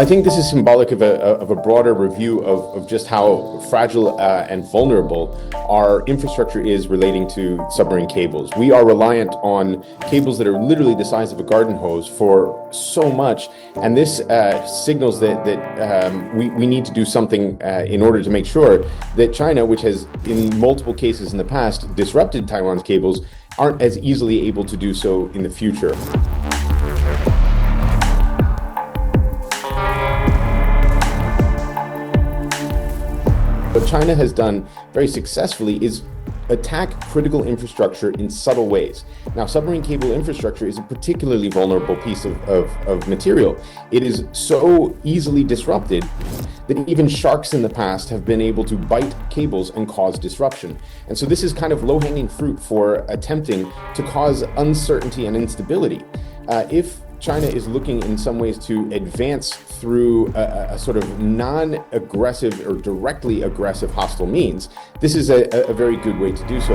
I think this is symbolic of a broader review of just how fragile and vulnerable our infrastructure is relating to submarine cables. We are reliant on cables that are literally the size of a garden hose for so much, and this signals that we need to do something in order to make sure that China, which has in multiple cases in the past disrupted Taiwan's cables, aren't as easily able to do so in the future. What China has done very successfully is attack critical infrastructure in subtle ways. Now, submarine cable infrastructure is a particularly vulnerable piece of material. It is so easily disrupted that even sharks in the past have been able to bite cables and cause disruption. And so this is kind of low-hanging fruit for attempting to cause uncertainty and instability. If China is looking in some ways to advance through a sort of non-aggressive or directly aggressive hostile means, this is a very good way to do so.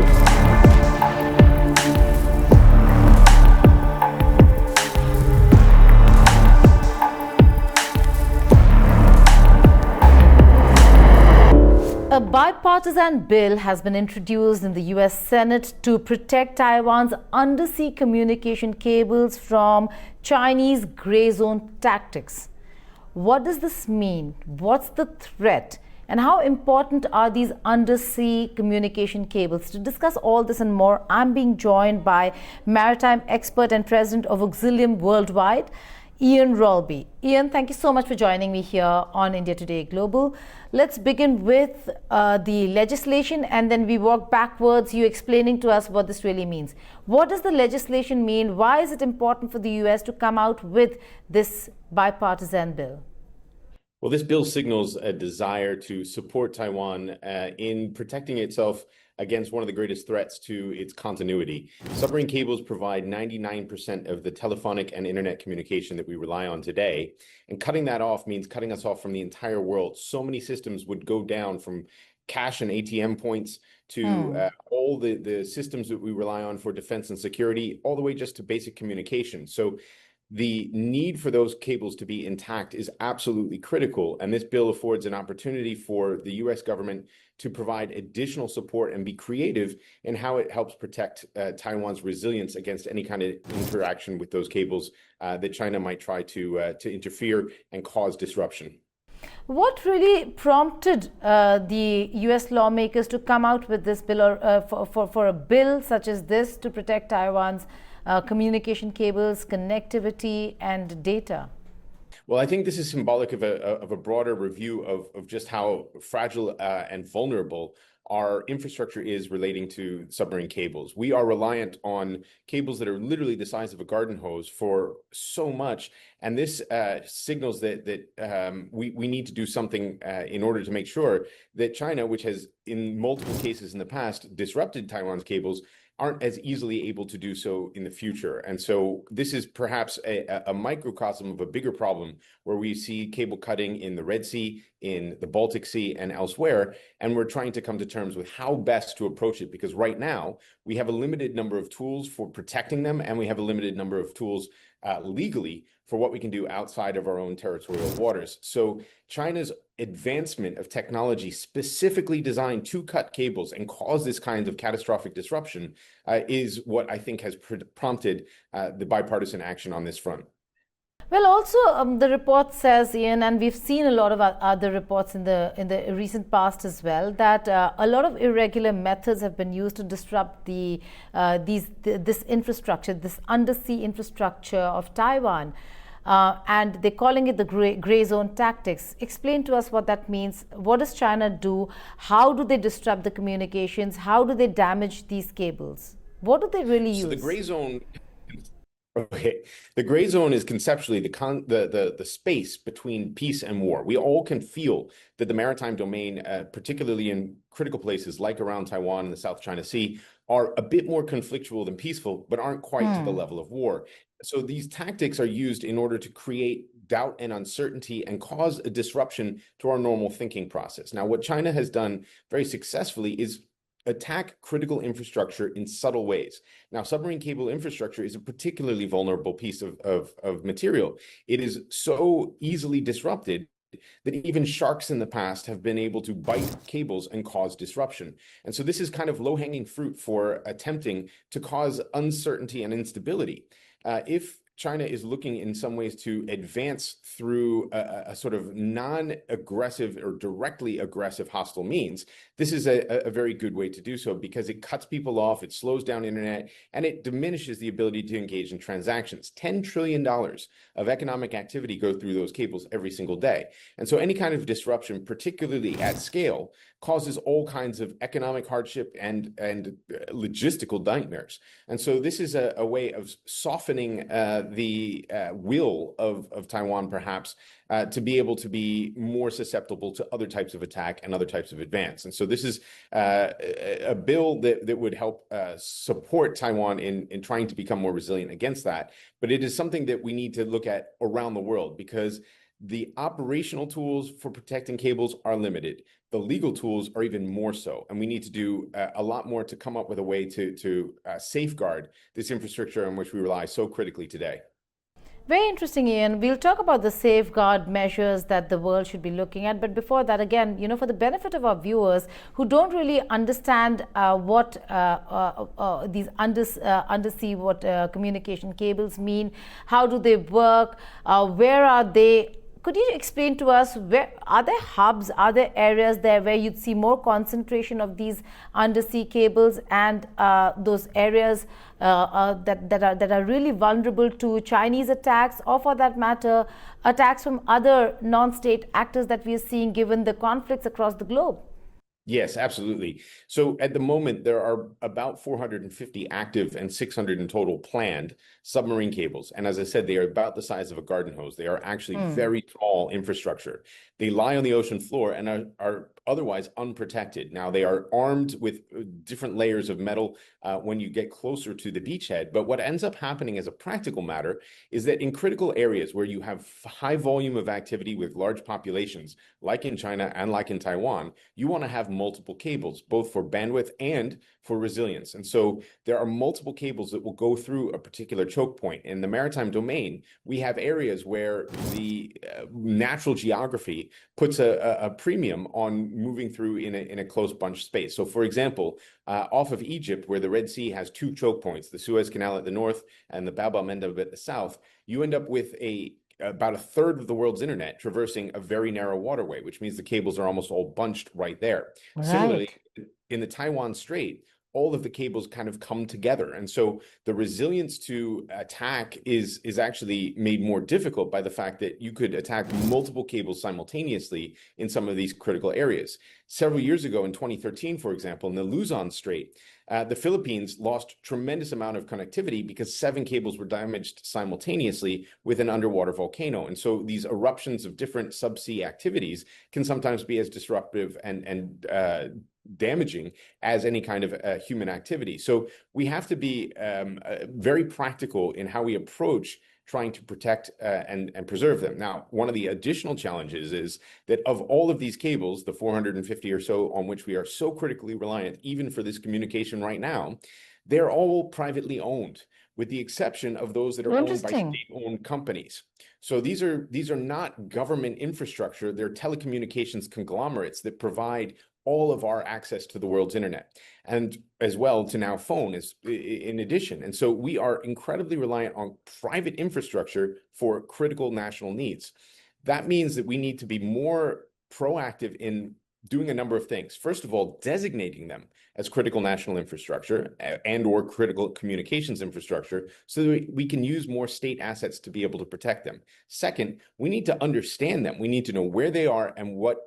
A bipartisan bill has been introduced in the US Senate to protect Taiwan's undersea communication cables from Chinese GrayZone tactics. What does this mean? What's the threat? And how important are these undersea communication cables? To discuss all this and more, I'm being joined by maritime expert and president of Auxilium Worldwide, Ian Ralby. Ian, thank you so much for joining me here on India Today Global. Let's begin with the legislation, and then we walk backwards, you explaining to us what this really means. What does the legislation mean? Why is it important for the US to come out with this bipartisan bill? Well, this bill signals a desire to support Taiwan in protecting itself against one of the greatest threats to its continuity. Submarine cables provide 99% of the telephonic and internet communication that we rely on today. And cutting that off means cutting us off from the entire world. So many systems would go down, from cash and ATM points to all the systems that we rely on for defense and security, all the way just to basic communication. So the need for those cables to be intact is absolutely critical, and this bill affords an opportunity for the US government to provide additional support and be creative in how it helps protect Taiwan's resilience against any kind of interaction with those cables that China might try to interfere and cause disruption. What really prompted the US lawmakers to come out with this bill, or for a bill such as this to protect Taiwan's communication cables, connectivity, and data? Well, I think this is symbolic of a broader review of just how fragile and vulnerable our infrastructure is relating to submarine cables. We are reliant on cables that are literally the size of a garden hose for so much, and this signals that we need to do something in order to make sure that China, which has in multiple cases in the past disrupted Taiwan's cables, aren't as easily able to do so in the future. And so this is perhaps a microcosm of a bigger problem, where we see cable cutting in the Red Sea, in the Baltic Sea, and elsewhere, and we're trying to come to terms with how best to approach it, because right now we have a limited number of tools for protecting them, and we have a limited number of tools legally for what we can do outside of our own territorial waters. So China's advancement of technology specifically designed to cut cables and cause this kind of catastrophic disruption is what I think has prompted the bipartisan action on this front. Well, also the report says, Ian, and we've seen a lot of other reports in the recent past as well, that a lot of irregular methods have been used to disrupt this infrastructure, this undersea infrastructure of Taiwan. And they're calling it the gray zone tactics. Explain to us what that means. What does China do? How do they disrupt the communications? How do they damage these cables? What do they really use? So the gray zone. Okay, the gray zone is conceptually the space between peace and war. We all can feel that the maritime domain, particularly in critical places like around Taiwan and the South China Sea, are a bit more conflictual than peaceful, but aren't quite to the level of war. So these tactics are used in order to create doubt and uncertainty and cause a disruption to our normal thinking process. Now, what China has done very successfully is attack critical infrastructure in subtle ways. Now, submarine cable infrastructure is a particularly vulnerable piece of material. It is so easily disrupted that even sharks in the past have been able to bite cables and cause disruption. And so this is kind of low-hanging fruit for attempting to cause uncertainty and instability. If China is looking in some ways to advance through a sort of non-aggressive or directly aggressive hostile means, this is a very good way to do so because it cuts people off, it slows down internet, and it diminishes the ability to engage in transactions. $10 trillion of economic activity go through those cables every single day. And so any kind of disruption, particularly at scale, causes all kinds of economic hardship and logistical nightmares. And so this is a way of softening the will of Taiwan, perhaps, to be able to be more susceptible to other types of attack and other types of advance. And so this is a bill that would help support Taiwan in trying to become more resilient against that. But it is something that we need to look at around the world because the operational tools for protecting cables are limited. The legal tools are even more so. And we need to do a lot more to come up with a way to safeguard this infrastructure on which we rely so critically today. Very interesting, Ian. We'll talk about the safeguard measures that the world should be looking at. But before that, again, for the benefit of our viewers who don't really understand what these undersea communication cables mean, how do they work, where are they? Could you explain to us, where are there hubs, are there areas there where you'd see more concentration of these undersea cables and those areas that are really vulnerable to Chinese attacks or, for that matter, attacks from other non-state actors that we are seeing given the conflicts across the globe? Yes, absolutely. So at the moment, there are about 450 active and 600 in total planned submarine cables. And as I said, they are about the size of a garden hose. They are actually very tall infrastructure. They lie on the ocean floor and are otherwise unprotected. Now, they are armed with different layers of metal when you get closer to the beachhead. But what ends up happening as a practical matter is that in critical areas where you have high volume of activity with large populations, like in China and like in Taiwan, you want to have multiple cables, both for bandwidth and for resilience. And so there are multiple cables that will go through a particular choke point. In the maritime domain, we have areas where the natural geography puts a premium on moving through in a close bunch space. So for example, off of Egypt, where the Red Sea has two choke points, the Suez Canal at the north and the Bab el-Mandeb at the south, you end up with about a third of the world's internet traversing a very narrow waterway, which means the cables are almost all bunched right there. Right. Similarly, in the Taiwan Strait, all of the cables kind of come together. And so the resilience to attack is actually made more difficult by the fact that you could attack multiple cables simultaneously in some of these critical areas. Several years ago in 2013, for example, in the Luzon Strait, the Philippines lost tremendous amount of connectivity because 7 cables were damaged simultaneously with an underwater volcano. And so these eruptions of different subsea activities can sometimes be as disruptive and damaging as any kind of human activity. So we have to be very practical in how we approach trying to protect and preserve them. Now, one of the additional challenges is that of all of these cables, the 450 or so on which we are so critically reliant, even for this communication right now, they're all privately owned, with the exception of those that are owned by state-owned companies. So these are not government infrastructure, they're telecommunications conglomerates that provide all of our access to the world's internet, and as well to now phone is in addition. And so we are incredibly reliant on private infrastructure for critical national needs. That means that we need to be more proactive in doing a number of things. First of all, designating them as critical national infrastructure and or critical communications infrastructure so that we can use more state assets to be able to protect them. Second, we need to understand them. We need to know where they are and what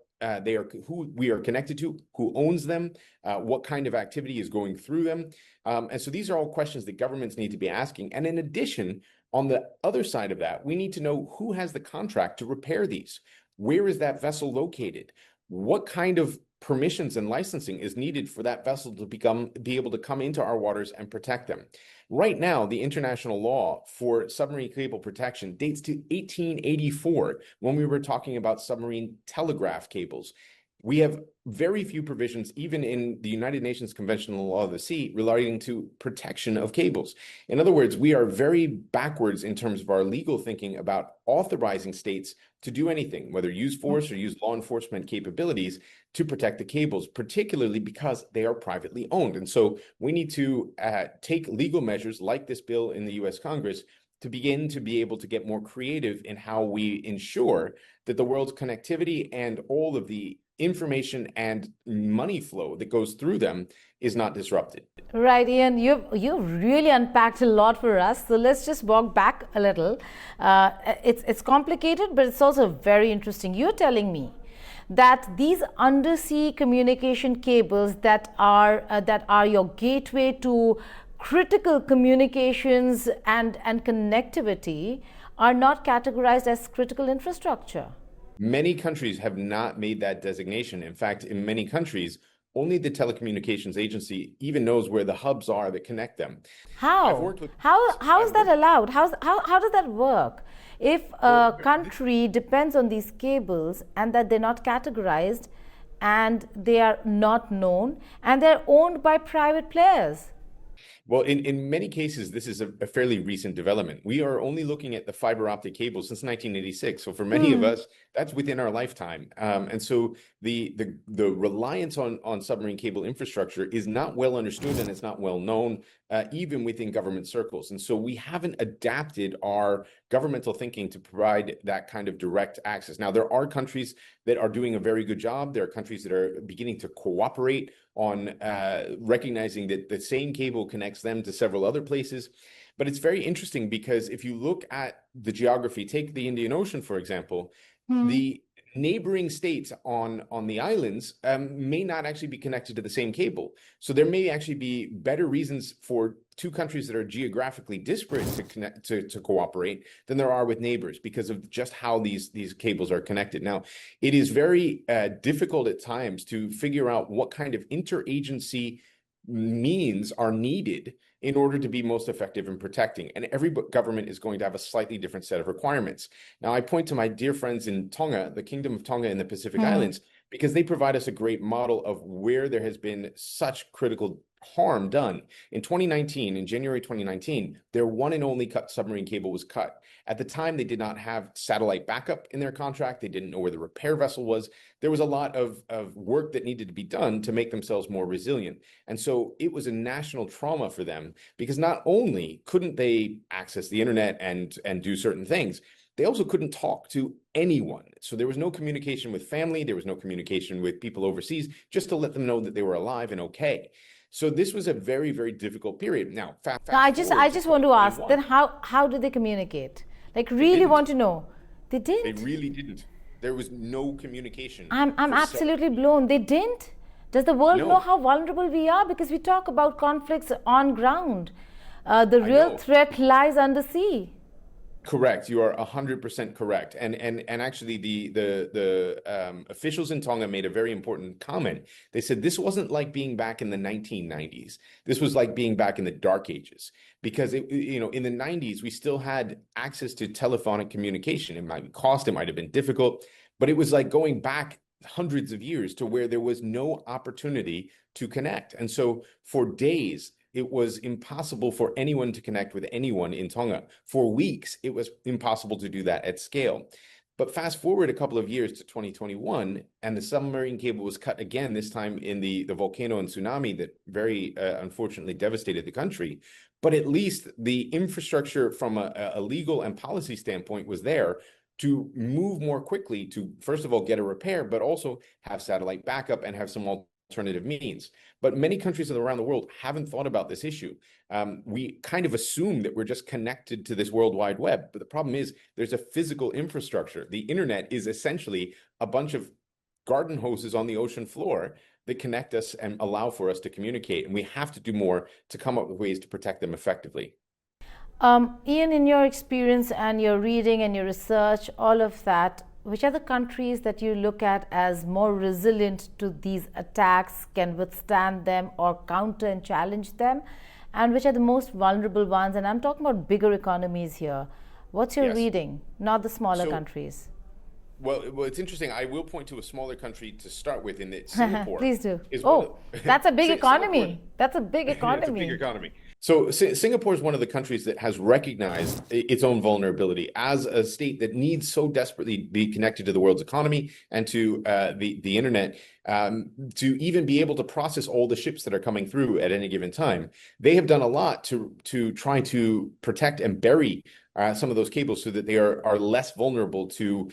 they are, who we are connected to, who owns them, what kind of activity is going through them. And so these are all questions that governments need to be asking. And in addition, on the other side of that, we need to know who has the contract to repair these. Where is that vessel located? What kind of permissions and licensing is needed for that vessel to be able to come into our waters and protect them? Right now, the international law for submarine cable protection dates to 1884, when we were talking about submarine telegraph cables. We have very few provisions, even in the United Nations Convention on the Law of the Sea, relating to protection of cables. In other words, we are very backwards in terms of our legal thinking about authorizing states to do anything, whether use force or use law enforcement capabilities to protect the cables, particularly because they are privately owned. And so we need to take legal measures like this bill in the US Congress to begin to be able to get more creative in how we ensure that the world's connectivity and all of the information and money flow that goes through them is not disrupted. Right, Ian, you've really unpacked a lot for us. So let's just walk back a little. It's complicated, but it's also very interesting. You're telling me that these undersea communication cables that are your gateway to critical communications and connectivity are not categorized as critical infrastructure. Many countries have not made that designation. In fact, in many countries, only the telecommunications agency even knows where the hubs are that connect them. How? How is that allowed? How does that work? If a country depends on these cables and that they're not categorized and they are not known and they're owned by private players. Well, in many cases, this is a fairly recent development. We are only looking at the fiber optic cable since 1986. So for many of us, that's within our lifetime. And so the reliance on submarine cable infrastructure is not well understood and it's not well known, even within government circles. And so we haven't adapted our governmental thinking to provide that kind of direct access. Now, there are countries that are doing a very good job. There are countries that are beginning to cooperate on recognizing that the same cable connects them to several other places. But it's very interesting because if you look at the geography, take the Indian Ocean, for example, the neighboring states on the islands may not actually be connected to the same cable. So there may actually be better reasons for two countries that are geographically disparate to connect to cooperate than there are with neighbors because of just how these cables are connected. Now, it is very difficult at times to figure out what kind of interagency means are needed in order to be most effective in protecting. And every government is going to have a slightly different set of requirements. Now, I point to my dear friends in Tonga, the Kingdom of Tonga in the Pacific Islands, because they provide us a great model of where there has been such critical harm done. In 2019, in January 2019, their one and only submarine cable was cut. At the time, they did not have satellite backup in their contract. They didn't know where the repair vessel was. There was a lot of work that needed to be done to make themselves more resilient. And so it was a national trauma for them because not only couldn't they access the internet and do certain things, they also couldn't talk to anyone. So there was no communication with family. There was no communication with people overseas, just to let them know that they were alive and okay. So this was a very, very difficult period. Now, I just want to ask, then how did they communicate? Like, really want to know. They didn't? They really didn't. There was no communication. I'm absolutely blown. They didn't? Does the world know how vulnerable we are? Because we talk about conflicts on ground. The real threat lies under sea. Correct. You are 100% correct. And actually the officials in Tonga made a very important comment. They said this wasn't like being back in the 1990s. This was like being back in the dark ages because in the 90s we still had access to telephonic communication. It might cost, it might have been difficult, but it was like going back hundreds of years to where there was no opportunity to connect. And so for days it was impossible for anyone to connect with anyone in Tonga. For weeks, it was impossible to do that at scale. But fast forward a couple of years to 2021, and the submarine cable was cut again, this time in the volcano and tsunami that very unfortunately devastated the country. But at least the infrastructure from a legal and policy standpoint was there to move more quickly to, first of all, get a repair, but also have satellite backup and have some alternative means. But many countries around the world haven't thought about this issue. We kind of assume that we're just connected to this World Wide Web, but the problem is there's a physical infrastructure. The internet is essentially a bunch of garden hoses on the ocean floor that connect us and allow for us to communicate. And we have to do more to come up with ways to protect them effectively. Ian, in your experience and your reading and your research, all of that, which are the countries that you look at as more resilient to these attacks, can withstand them or counter and challenge them? And which are the most vulnerable ones? And I'm talking about bigger economies here. What's your reading, not the smaller countries? Well, it's interesting. I will point to a smaller country to start with in that Singapore Please do. is one of Oh, that's a big Singapore. economy. That's a big It's a big economy. economy. So Singapore is one of the countries that has recognized its own vulnerability as a state that needs so desperately be connected to the world's economy and to the internet to even be able to process all the ships that are coming through at any given time. They have done a lot to try to protect and bury some of those cables so that they are less vulnerable to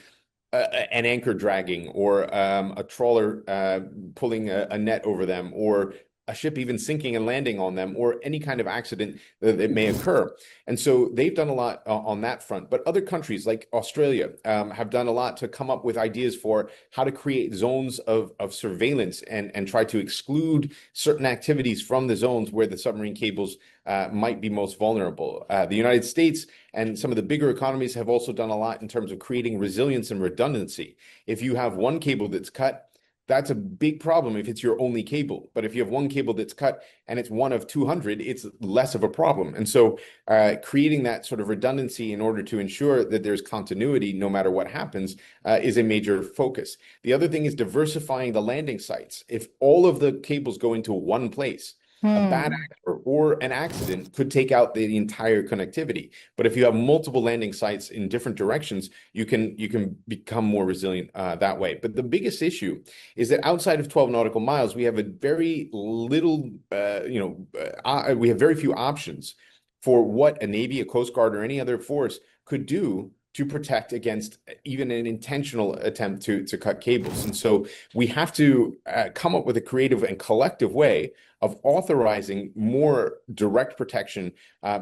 an anchor dragging or a trawler pulling a net over them or a ship even sinking and landing on them or any kind of accident that may occur. And so they've done a lot on that front. But other countries like Australia have done a lot to come up with ideas for how to create zones of surveillance and try to exclude certain activities from the zones where the submarine cables might be most vulnerable. The United States and some of the bigger economies have also done a lot in terms of creating resilience and redundancy. If you have one cable that's cut, that's a big problem if it's your only cable. But if you have one cable that's cut and it's one of 200, it's less of a problem. And so creating that sort of redundancy in order to ensure that there's continuity no matter what happens is a major focus. The other thing is diversifying the landing sites. If all of the cables go into one place, a bad actor or an accident could take out the entire connectivity. But if you have multiple landing sites in different directions, you can become more resilient that way. But the biggest issue is that outside of 12 nautical miles, we have a very little, we have very few options for what a Navy, a Coast Guard, or any other force could do to protect against even an intentional attempt to cut cables. And so we have to come up with a creative and collective way of authorizing more direct protection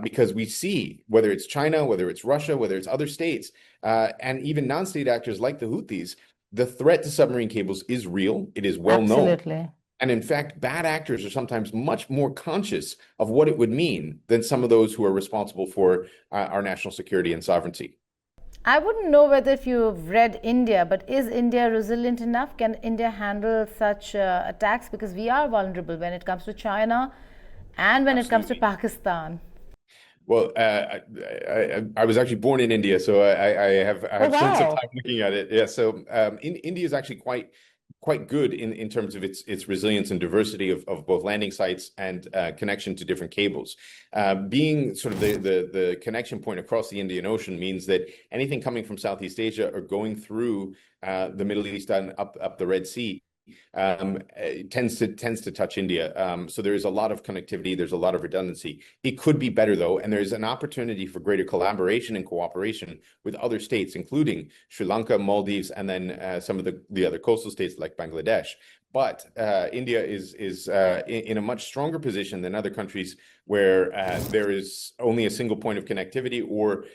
because we see, whether it's China, whether it's Russia, whether it's other states, and even non-state actors like the Houthis, the threat to submarine cables is real. It is well known. Absolutely. And in fact, bad actors are sometimes much more conscious of what it would mean than some of those who are responsible for our national security and sovereignty. I wouldn't know whether if you've read India, but is India resilient enough? Can India handle such attacks? Because we are vulnerable when it comes to China and when it comes to Absolutely. Pakistan. Well, I was actually born in India, so I Oh, have spent some wow. time looking at it. Yeah, so India is actually quite good in terms of its resilience and diversity of both landing sites and connection to different cables. Being sort of the connection point across the Indian Ocean means that anything coming from Southeast Asia or going through the Middle East and up the Red Sea tends to touch India. So there is a lot of connectivity. There's a lot of redundancy. It could be better though, and there's an opportunity for greater collaboration and cooperation with other states, including Sri Lanka, Maldives, and then some of the other coastal states like Bangladesh. But India is in a much stronger position than other countries where there is only a single point of connectivity or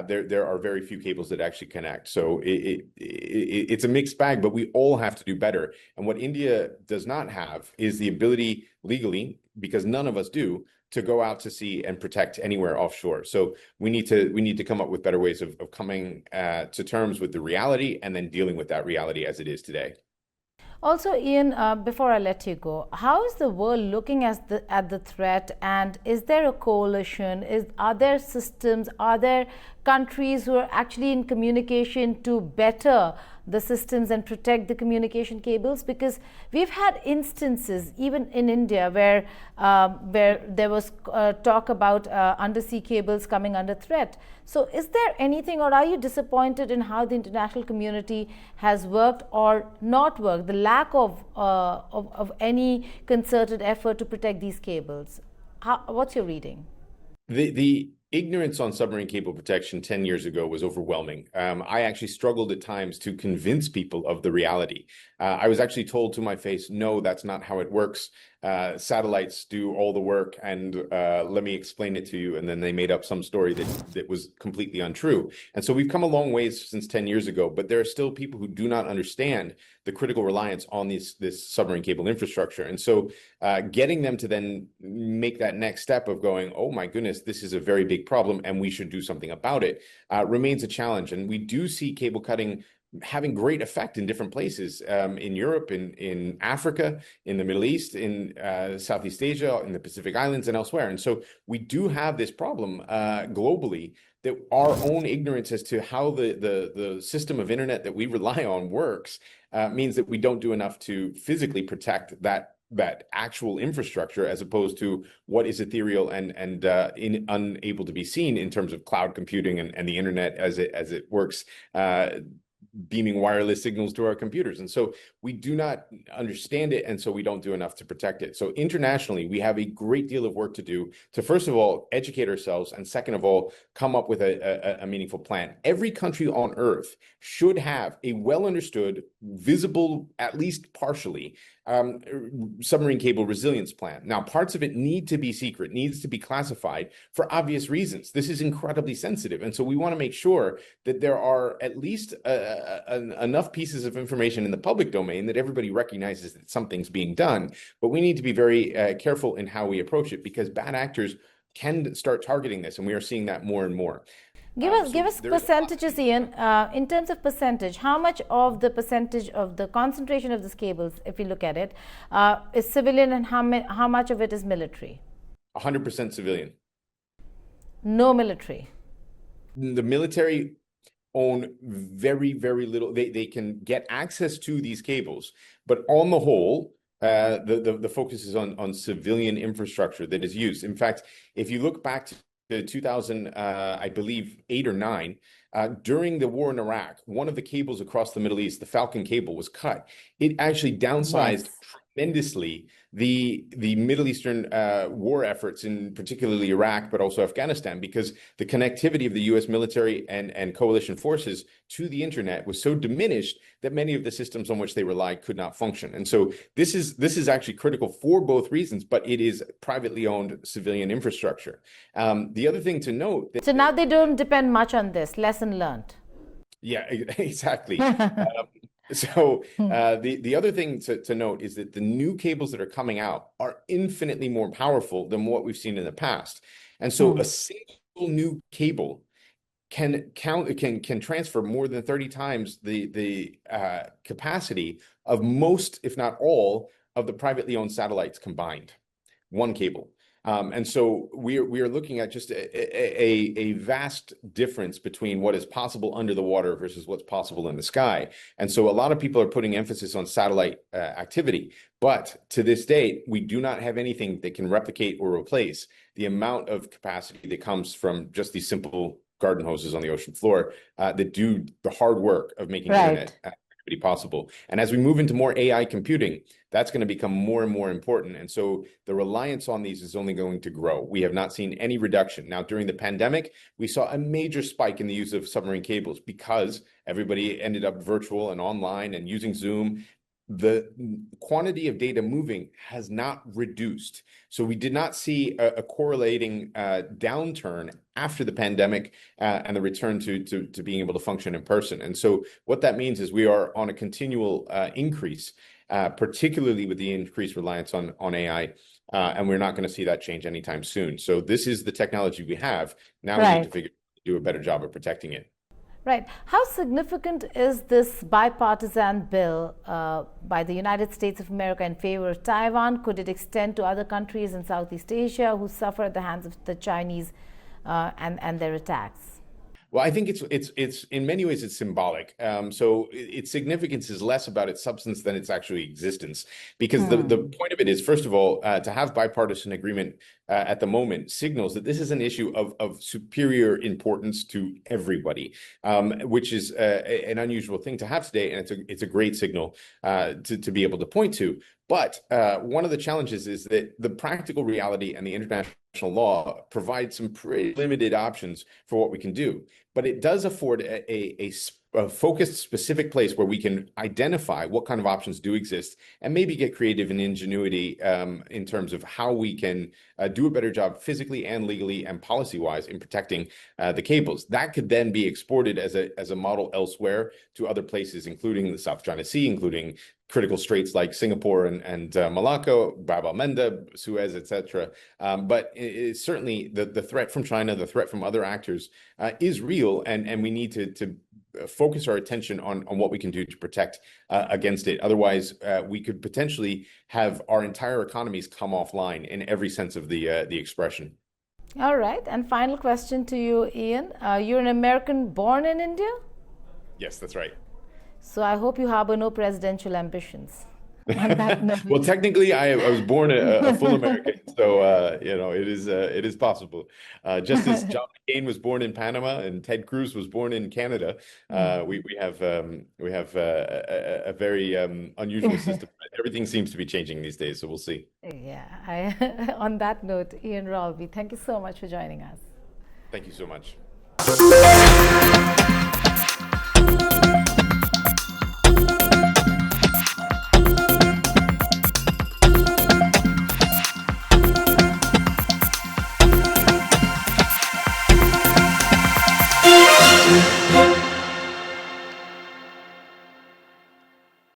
there are very few cables that actually connect. So it's a mixed bag, but we all have to do better. And what India does not have is the ability legally, because none of us do, to go out to sea and protect anywhere offshore. So we need to come up with better ways of coming to terms with the reality and then dealing with that reality as it is today. Also, Ian, before I let you go, how is the world looking at the threat, and is there a coalition? Are there systems? Are there countries who are actually in communication to better the systems and protect the communication cables? Because we've had instances, even in India, where there was talk about undersea cables coming under threat. So is there anything, or are you disappointed in how the international community has worked or not worked, the lack of any concerted effort to protect these cables? What's your reading? The ignorance on submarine cable protection 10 years ago was overwhelming. I actually struggled at times to convince people of the reality. I was actually told to my face, no, that's not how it works. Satellites do all the work, and let me explain it to you. And then they made up some story that was completely untrue. And so we've come a long ways since 10 years ago, but there are still people who do not understand the critical reliance on this submarine cable infrastructure. And so getting them to then make that next step of going, oh my goodness, this is a very big problem and we should do something about it, remains a challenge. And we do see cable cutting having great effect in different places, in Europe, in Africa, in the Middle East, in Southeast Asia, in the Pacific Islands, and elsewhere. And so we do have this problem globally, that our own ignorance as to how the system of internet that we rely on works means that we don't do enough to physically protect that actual infrastructure, as opposed to what is ethereal and unable to be seen in terms of cloud computing and the internet as it works, beaming wireless signals to our computers. And so we do not understand it, and so we don't do enough to protect it. So internationally, we have a great deal of work to do to, first of all, educate ourselves, and second of all, come up with a meaningful plan. Every country on Earth should have a well-understood, visible, at least partially, submarine cable resilience plan. Now, parts of it need to be secret, needs to be classified for obvious reasons. This is incredibly sensitive. And so we want to make sure that there are at least enough pieces of information in the public domain that everybody recognizes that something's being done. But we need to be very careful in how we approach it, because bad actors can start targeting this, and we are seeing that more and more. Give us percentages, Ian. In terms of percentage, how much of the percentage of the concentration of these cables, if we look at it, is civilian, and how much of it is military? 100% civilian. No military. The military own very, very little. They can get access to these cables, but on the whole, the focus is on civilian infrastructure that is used. In fact, if you look back to 2000, I believe 8 or 9, during the war in Iraq, one of the cables across the Middle East, the Falcon cable, was cut. It actually downsized tremendously the Middle Eastern war efforts, in particularly Iraq, but also Afghanistan, because the connectivity of the U.S. military and coalition forces to the internet was so diminished that many of the systems on which they relied could not function. And so this is actually critical for both reasons, but it is privately owned civilian infrastructure. The other thing to note... So now they don't depend much on this. Lesson learned. Yeah, exactly. So the other thing to note is that the new cables that are coming out are infinitely more powerful than what we've seen in the past. And so a single new cable can transfer more than 30 times the capacity of most, if not all, of the privately owned satellites combined. One cable. And so we are looking at just a vast difference between what is possible under the water versus what's possible in the sky. And so a lot of people are putting emphasis on satellite activity. But to this date, we do not have anything that can replicate or replace the amount of capacity that comes from just these simple garden hoses on the ocean floor that do the hard work of making internet activity possible. And as we move into more AI computing, that's going to become more and more important. And so the reliance on these is only going to grow. We have not seen any reduction. Now, during the pandemic, we saw a major spike in the use of submarine cables because everybody ended up virtual and online and using Zoom. The quantity of data moving has not reduced. So we did not see a correlating downturn after the pandemic and the return to being able to function in person. And so what that means is we are on a continual increase, particularly with the increased reliance on AI. And we're not going to see that change anytime soon. So this is the technology we have. Now we need to do a better job of protecting it. Right. How significant is this bipartisan bill by the United States of America in favor of Taiwan? Could it extend to other countries in Southeast Asia who suffer at the hands of the Chinese and their attacks? Well, I think it's in many ways it's symbolic. So its significance is less about its substance than its actually existence, because the point of it is, first of all, to have bipartisan agreement at the moment signals that this is an issue of superior importance to everybody, which is an unusual thing to have today, and it's a great signal to be able to point to. But one of the challenges is that the practical reality and the international law provide some pretty limited options for what we can do. But it does afford a focused, specific place where we can identify what kind of options do exist and maybe get creative and ingenuity in terms of how we can do a better job physically and legally and policy-wise in protecting the cables. That could then be exported as a model elsewhere to other places, including the South China Sea, including critical straits like Singapore and Malacca, Bab al-Mandeb, Suez, etc. But it's certainly the threat from China, the threat from other actors is real, and we need to focus our attention on what we can do to protect against it. Otherwise, we could potentially have our entire economies come offline in every sense of the expression. All right. And final question to you, Ian. You're an American born in India? Yes, that's right. So I hope you harbor no presidential ambitions. On that note. Well, technically, I was born a full American, so it is possible. Just as John McCain was born in Panama and Ted Cruz was born in Canada, we have a very unusual system. Everything seems to be changing these days, so we'll see. Yeah. On that note, Ian Ralby, thank you so much for joining us. Thank you so much.